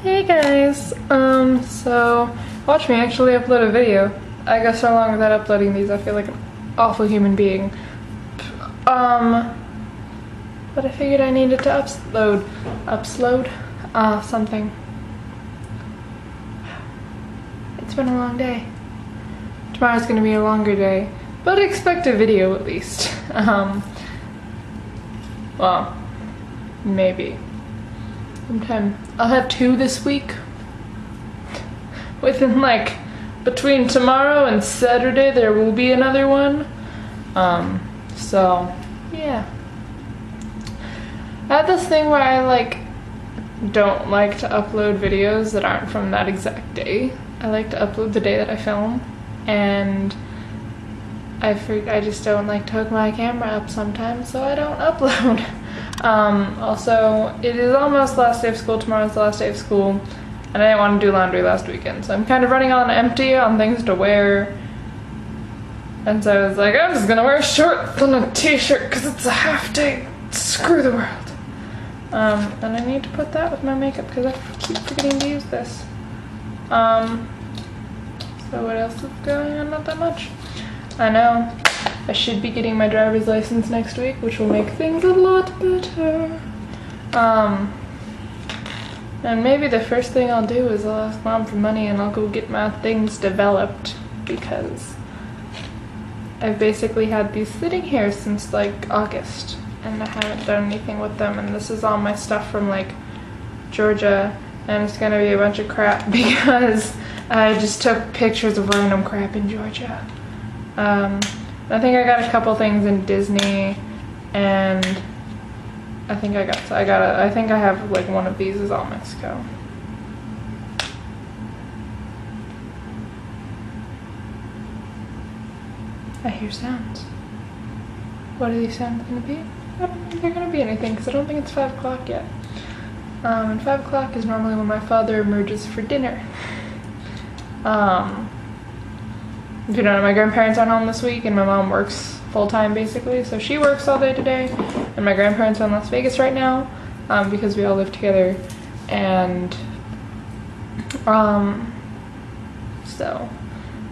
Hey guys, so watch me actually upload a video. I go so long without uploading these, I feel like an awful human being. But I figured I needed to upload something. It's been a long day. Tomorrow's gonna be a longer day, but expect a video at least. Well, maybe. Sometime. I'll have 2 this week. Within between tomorrow and Saturday there will be another one. So yeah. I have this thing where I don't like to upload videos that aren't from that exact day. I like to upload the day that I film, and I just don't like to hook my camera up sometimes, so I don't upload. Also, it is almost last day of school. Tomorrow's the last day of school, and I didn't want to do laundry last weekend, so I'm kind of running on empty on things to wear. And so I was like, I'm just gonna wear shorts and a t-shirt because it's a half day. Screw the world. And I need to put that with my makeup because I keep forgetting to use this. So what else is going on? Not that much. I know I should be getting my driver's license next week, which will make things a lot better. And maybe the first thing I'll do is I'll ask Mom for money and I'll go get my things developed, because I've basically had these sitting here since August and I haven't done anything with them, and this is all my stuff from Georgia, and it's gonna be a bunch of crap because I just took pictures of random crap in Georgia. I think I got a couple things in Disney, and I think I have one of these is all Mexico. I hear sounds. What are these sounds gonna be? I don't think they're gonna be anything because I don't think it's 5 o'clock yet. And 5 o'clock is normally when my father emerges for dinner. If you don't know, my grandparents aren't home this week, and my mom works full-time basically, so she works all day today, and my grandparents are in Las Vegas right now, because we all live together, and so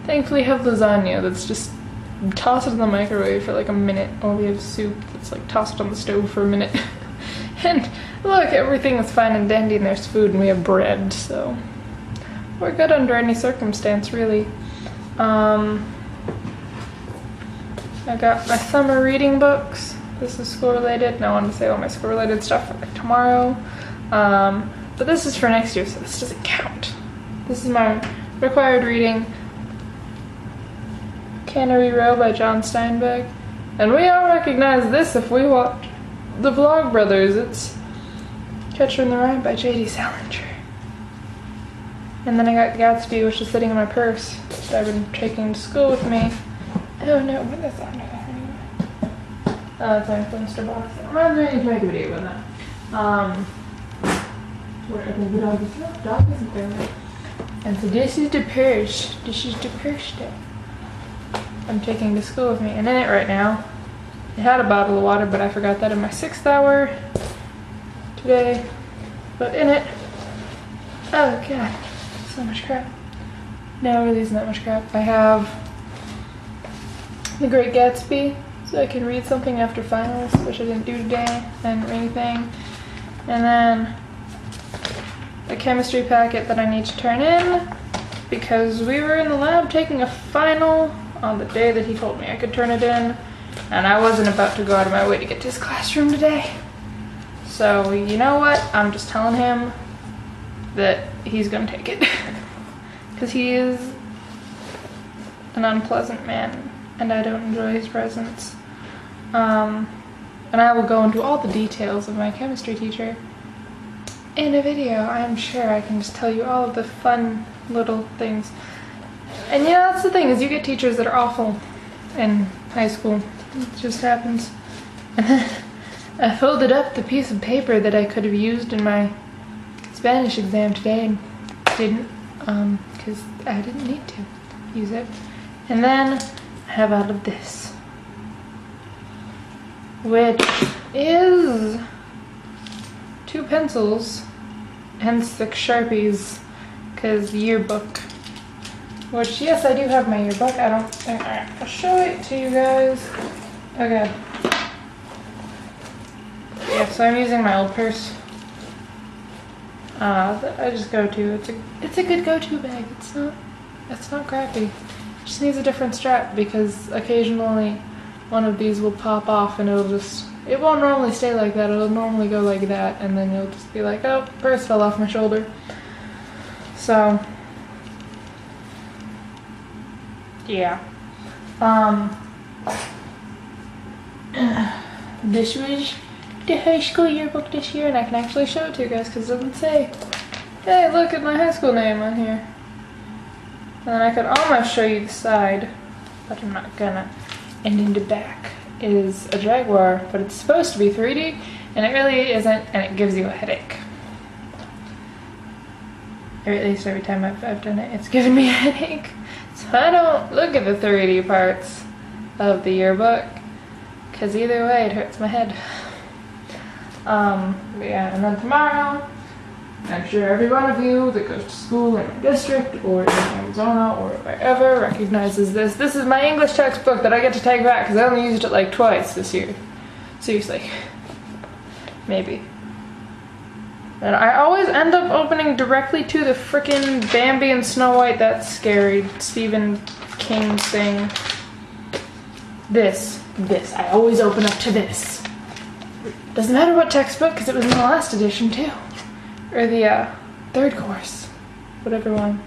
thankfully have lasagna that's just toss it in the microwave for a minute, or we have soup that's tossed on the stove for a minute. And look, everything is fine and dandy, and there's food, and we have bread, so we're good under any circumstance, really. I got my summer reading books. This is school related, and I wanted to say all my school related stuff for tomorrow. But this is for next year, so this doesn't count. This is my required reading. Cannery Row by John Steinbeck. And we all recognize this if we watch the Vlog Brothers. It's Catcher in the Rye by J.D. Salinger. And then I got Gatsby, which is sitting in my purse that I've been taking to school with me. Oh no, what is under there anyway? It's my Flintstone box. I'm ready to make a video with that. Where I think the dog is. No, the dog isn't there. And so this is the purse. This is the purse that I'm taking to school with me. And in it right now, it had a bottle of water, but I forgot that in my 6th hour today. But in it, oh god, so much crap. No, really isn't that much crap. I have The Great Gatsby, so I can read something after finals, which I didn't do today. I didn't read anything. And then the chemistry packet that I need to turn in, because we were in the lab taking a final on the day that he told me I could turn it in, and I wasn't about to go out of my way to get to his classroom today. So you know what? I'm just telling him that he's gonna take it. Because he is an unpleasant man, and I don't enjoy his presence. And I will go into all the details of my chemistry teacher in a video. I'm sure I can just tell you all of the fun little things. And yeah, that's the thing, is you get teachers that are awful in high school. It just happens. And then I folded up the piece of paper that I could have used in my Spanish exam today and didn't, because I didn't need to use it. And then I have all of this, which is 2 pencils hence the Sharpies, because yearbook. Which, yes, I do have my yearbook. I don't think I'll show it to you guys. Okay. Yeah, so I'm using my old purse. That I just go to. It's a good go-to bag. It's not crappy. It just needs a different strap because occasionally one of these will pop off and it won't normally stay like that. It'll normally go like that, and then you'll just be like, oh, purse fell off my shoulder. So, yeah. This was the high school yearbook this year, and I can actually show it to you guys because it doesn't say, hey, look at my high school name on here. And then I could almost show you the side, but I'm not gonna. And in the back is a Jaguar, but it's supposed to be 3D, and it really isn't, and it gives you a headache. Or at least every time I've done it, it's given me a headache. So I don't look at the 3D parts of the yearbook, because either way it hurts my head. But yeah, and then tomorrow, I'm sure every one of you that goes to school in my district or in Arizona or wherever recognizes this. This is my English textbook that I get to take back because I only used it like twice this year. Seriously. Maybe. And I always end up opening directly to the frickin' Bambi and Snow White, That's Scary, Stephen King thing. This. I always open up to this. Doesn't matter what textbook because it was in the last edition too. Or the third course, whatever one.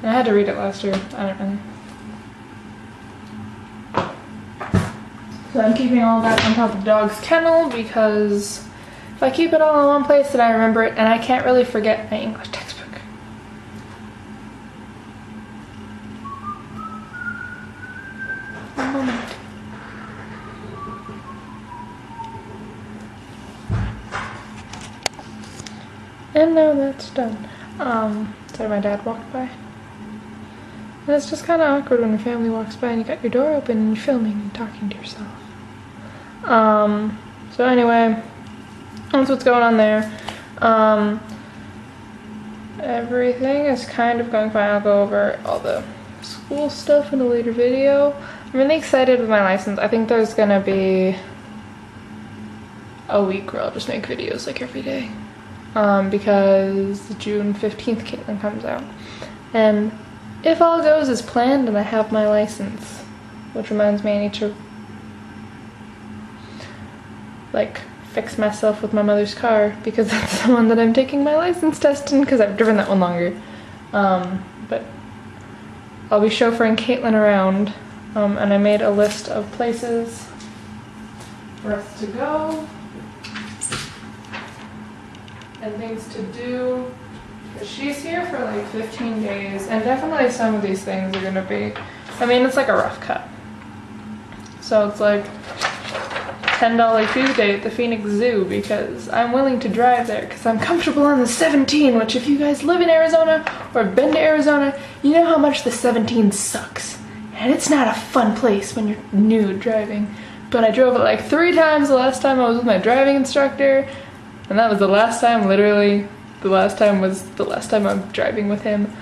And I had to read it last year. I don't know. So I'm keeping all of that on top of the dog's kennel because if I keep it all in one place, then I remember it, and I can't really forget my English textbook. One moment. And now that's done. So my dad walked by. And it's just kind of awkward when your family walks by and you got your door open and you're filming and talking to yourself. So anyway, that's what's going on there. Everything is kind of going fine. I'll go over all the school stuff in a later video. I'm really excited with my license. I think there's gonna be a week where I'll just make videos like every day. Because June 15th Caitlin comes out. And if all goes as planned and I have my license, which reminds me I need to like fix myself with my mother's car because that's the one that I'm taking my license test in because I've driven that one longer. But I'll be chauffeuring Caitlin around, and I made a list of places for us to go and things to do. She's here for like 15 days, and definitely some of these things are gonna be, I mean, it's like a rough cut. So it's like $10 Tuesday at the Phoenix Zoo because I'm willing to drive there because I'm comfortable on the 17, which if you guys live in Arizona or have been to Arizona, you know how much the 17 sucks. And it's not a fun place when you're new driving. But I drove it like 3 times the last time I was with my driving instructor. And that was the last time, literally, the last time was the last time I'm driving with him.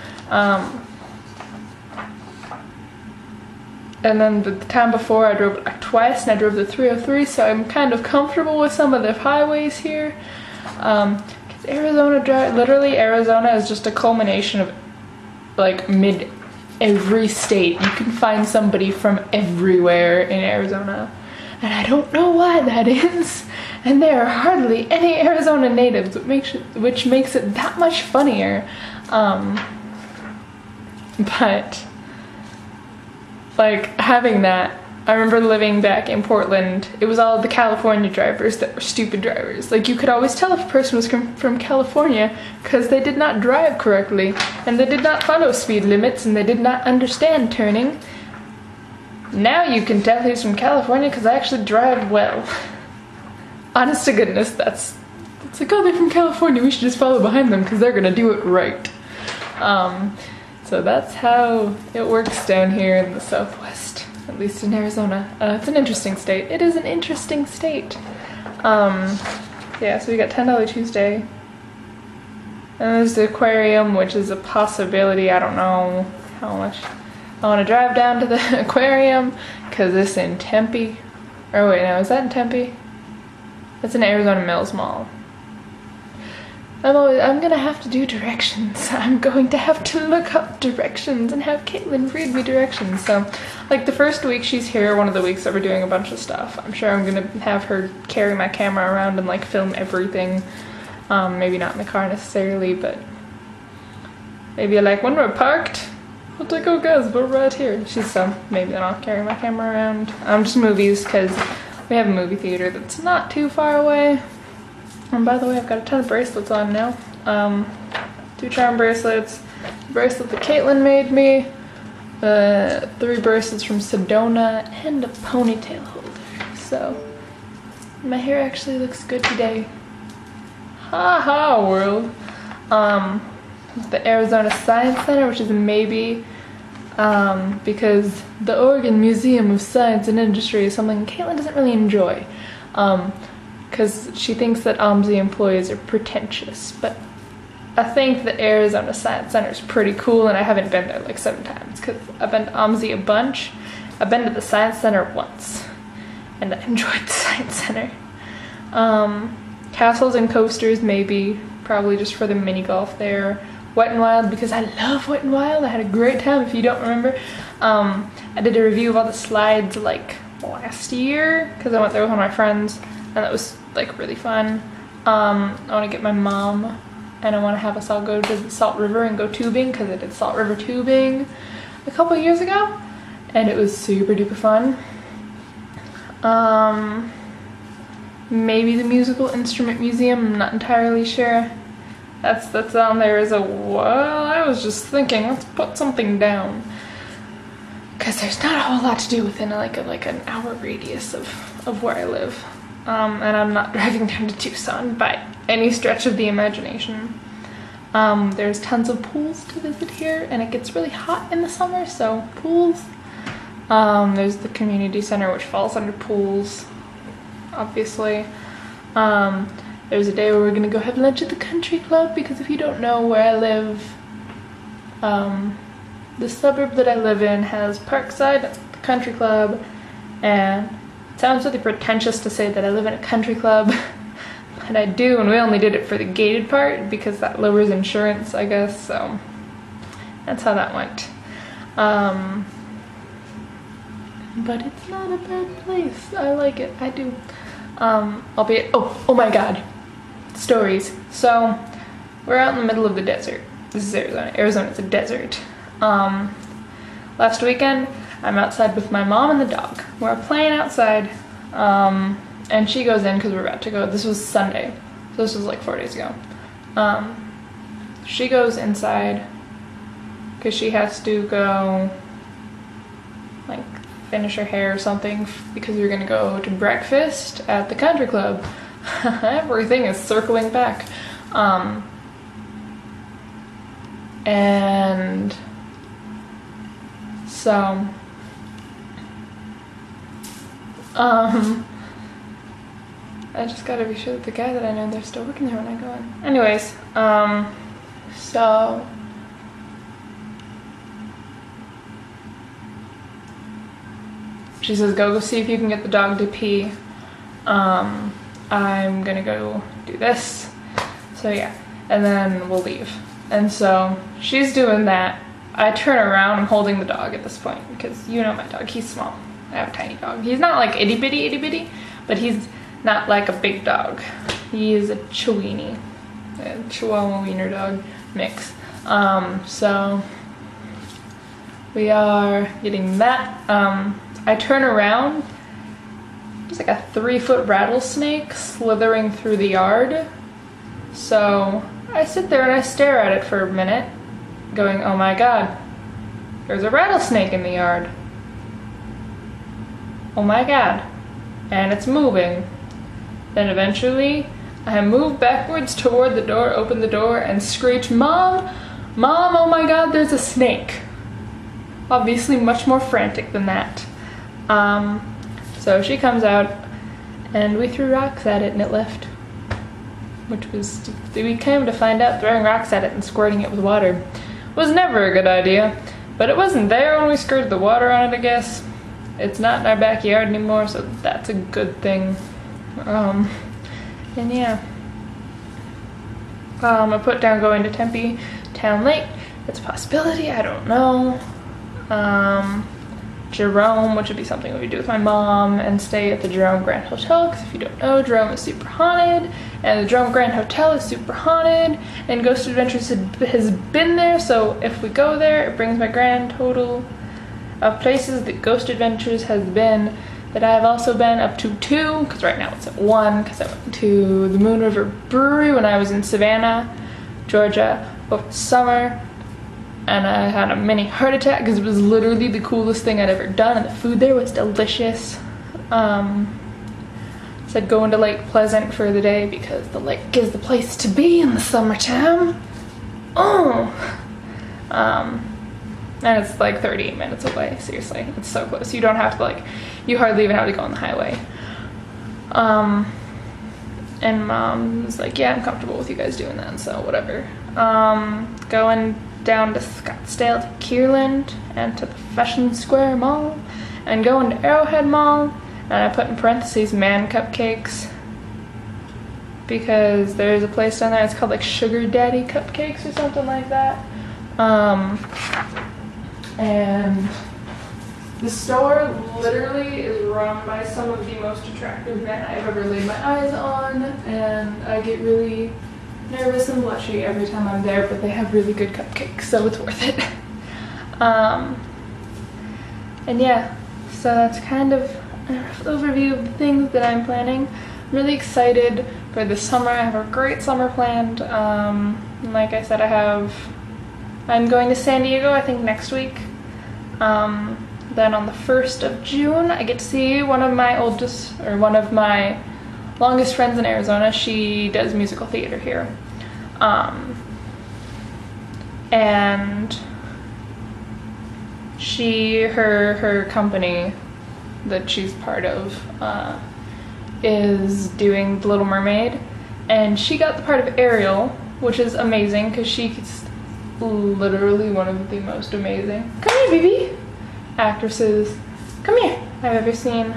And then the time before I drove it like twice, and I drove the 303, so I'm kind of comfortable with some of the highways here. Because literally Arizona is just a culmination of like every state. You can find somebody from everywhere in Arizona. And I don't know why that is. And there are hardly any Arizona natives, which makes it that much funnier. But like having that, I remember living back in Portland, it was all the California drivers that were stupid drivers. Like you could always tell if a person was from California because they did not drive correctly, and they did not follow speed limits, and they did not understand turning. Now you can tell he's from California because I actually drive well. Honest to goodness, it's like, oh, they're from California, we should just follow behind them because they're gonna do it right. So that's how it works down here in the Southwest, at least in Arizona. It's an interesting state. It is an interesting state. Yeah, so we got $10 Tuesday. And there's the aquarium, which is a possibility. I don't know how much I want to drive down to the aquarium, because it's in Tempe. Oh wait, no, is that in Tempe? It's in Arizona Mills Mall. I'm gonna have to do directions. I'm going to have to look up directions and have Caitlin read me directions. So, like the first week she's here, one of the weeks that we're doing a bunch of stuff, I'm sure I'm gonna have her carry my camera around and like film everything. Maybe not in the car necessarily, but maybe like when we're parked, I'll take, oh guys, we're right here. She's maybe then I'll carry my camera around. Just movies, because we have a movie theater that's not too far away. And by the way, I've got a ton of bracelets on now. 2 charm bracelets, a bracelet that Caitlin made me, 3 bracelets from Sedona, and a ponytail holder. So, my hair actually looks good today. Ha ha, world. The Arizona Science Center, which is a maybe, because the Oregon Museum of Science and Industry is something Caitlin doesn't really enjoy. Because she thinks that OMSI employees are pretentious, but I think the Arizona Science Center is pretty cool, and I haven't been there like 7 times, because I've been to OMSI a bunch. I've been to the Science Center once, and I enjoyed the Science Center. Castles and coasters, maybe, probably just for the mini golf there. Wet n Wild, because I love Wet n Wild. I had a great time, if you don't remember. I did a review of all the slides like last year, because I went there with one of my friends, and that was like really fun. I want to get my mom, and I want to have us all go to the Salt River and go tubing, because I did Salt River tubing a couple of years ago, and it was super duper fun. Maybe the Musical Instrument Museum, I'm not entirely sure. That's on there as a, well, I was just thinking, let's put something down. Because there's not a whole lot to do within like an hour radius of where I live. And I'm not driving down to Tucson by any stretch of the imagination. There's tons of pools to visit here, and it gets really hot in the summer, so pools. There's the community center, which falls under pools, obviously. There's a day where we're gonna go have lunch at the country club, because if you don't know where I live, the suburb that I live in has Parkside, the country club, and it sounds really pretentious to say that I live in a country club, but I do, and we only did it for the gated part because that lowers insurance, I guess, so that's how that went. But it's not a bad place. I like it. I do. Albeit, oh my god. Stories. So, we're out in the middle of the desert. This is Arizona. Arizona's a desert. Last weekend, I'm outside with my mom and the dog. We're playing outside, and she goes in because we're about to go. This was Sunday, so this was like 4 days ago. She goes inside because she has to go, like, finish her hair or something, because we're gonna go to breakfast at the country club. Everything is circling back. And so I just gotta be sure that the guy that I know, they're still working there when I go in. Anyways, so she says, go see if you can get the dog to pee. I'm gonna go do this. So yeah, and then we'll leave. And so she's doing that. I turn around, I'm holding the dog at this point, because you know my dog, he's small. I have a tiny dog. He's not like itty bitty, but he's not like a big dog. He is a Chiweenie, a Chihuahua wiener dog mix. So we are getting that. I turn around, there's like a 3-foot rattlesnake slithering through the yard. So I sit there and I stare at it for a minute, going, oh my god, there's a rattlesnake in the yard. Oh my god. And it's moving. Then eventually, I move backwards toward the door, open the door, and screech, Mom! Mom, oh my god, there's a snake. Obviously much more frantic than that. So she comes out, and we threw rocks at it, and it left. which was, we came to find out throwing rocks at it and squirting it with water was never a good idea. But it wasn't there when we squirted the water on it, I guess. It's not in our backyard anymore, so that's a good thing. And yeah. I put down going to Tempe Town Lake. It's a possibility, I don't know. Jerome, which would be something we would do with my mom, and stay at the Jerome Grand Hotel, because if you don't know, Jerome is super haunted, and the Jerome Grand Hotel is super haunted, and Ghost Adventures has been there, so if we go there, it brings my grand total of places that Ghost Adventures has been, that I have also been up to 2, because right now it's at 1, because I went to the Moon River Brewery when I was in Savannah, Georgia, over the summer. And I had a mini heart attack because it was literally the coolest thing I'd ever done, and the food there was delicious. Said going to Lake Pleasant for the day because the lake is the place to be in the summertime. And it's like 38 minutes away, seriously. It's so close. You don't have to you hardly even have to go on the highway. And Mom was like, yeah, I'm comfortable with you guys doing that, so whatever. Going down to Scottsdale to Kierland and to the Fashion Square Mall and going to Arrowhead Mall, and I put in parentheses man cupcakes because there's a place down there, it's called like Sugar Daddy Cupcakes or something like that. And the store literally is run by some of the most attractive men I've ever laid my eyes on, and I get really nervous and blushy every time I'm there, but they have really good cupcakes, so it's worth it. And yeah, so that's kind of an overview of the things that I'm planning. I'm really excited for the summer. I have a great summer planned. Like I said, I'm going to San Diego, I think next week. Then on the 1st of June, I get to see one of my longest friends in Arizona. She does musical theater here. And her company that she's part of is doing The Little Mermaid, and she got the part of Ariel, which is amazing because she's literally one of the most amazing, come here baby, actresses, come here, I've ever seen.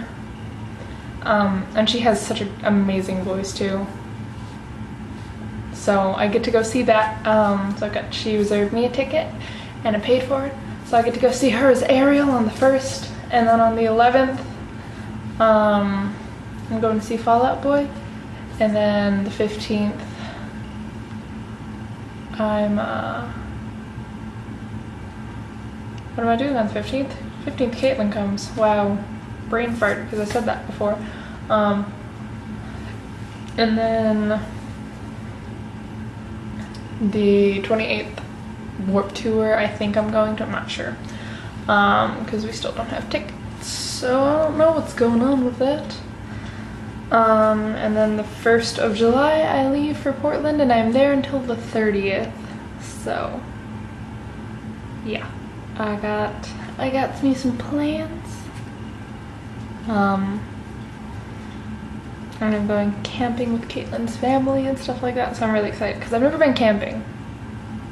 And she has such an amazing voice too. So I get to go see that. She reserved me a ticket and I paid for it. So I get to go see her as Ariel on the 1st, and then on the 11th, I'm going to see Fall Out Boy, and then the 15th, what am I doing on the 15th? 15th, Caitlin comes. Wow. Brain fart because I said that before. And then the 28th Warped Tour, I think I'm going to, I'm not sure, because we still don't have tickets, so I don't know what's going on with that. And then the 1st of July I leave for Portland, and I'm there until the 30th, so yeah, I got me some plans. And I'm going camping with Caitlin's family and stuff like that, so I'm really excited because I've never been camping,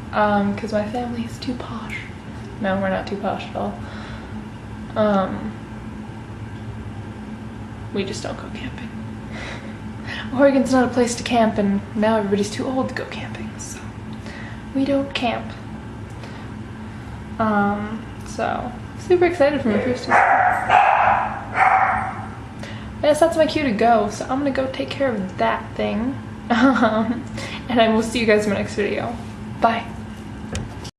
because my family is too posh. No, we're not too posh at all. We just don't go camping. Oregon's not a place to camp, and now everybody's too old to go camping, so we don't camp. So super excited for my first time. Yes, that's my cue to go, so I'm gonna go take care of that thing. And I will see you guys in my next video. Bye.